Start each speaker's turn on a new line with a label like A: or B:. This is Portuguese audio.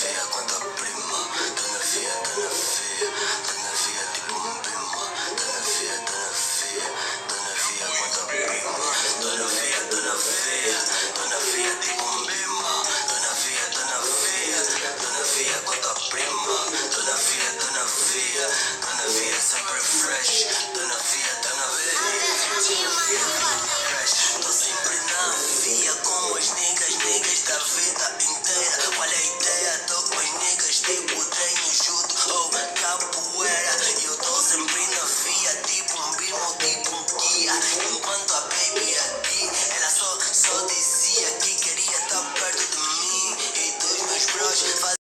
A: Fia, quanta prima. Dona Fia, Dona Fia. Dona Fia, tipo um bima. Dona Fia, Dona Fia. Dona Fia, quanta prima. Dona Fia, Dona Fia. Dona Fia, tipo um bima. Dona Fia, Dona Fia. Dona Fia, quanta prima. Dona Fia, Dona Fia. Dona Fia, sempre fresh. Dona Fia, Dona Fia. Fresh. Tô sempre na via como as niggas da vida inteira.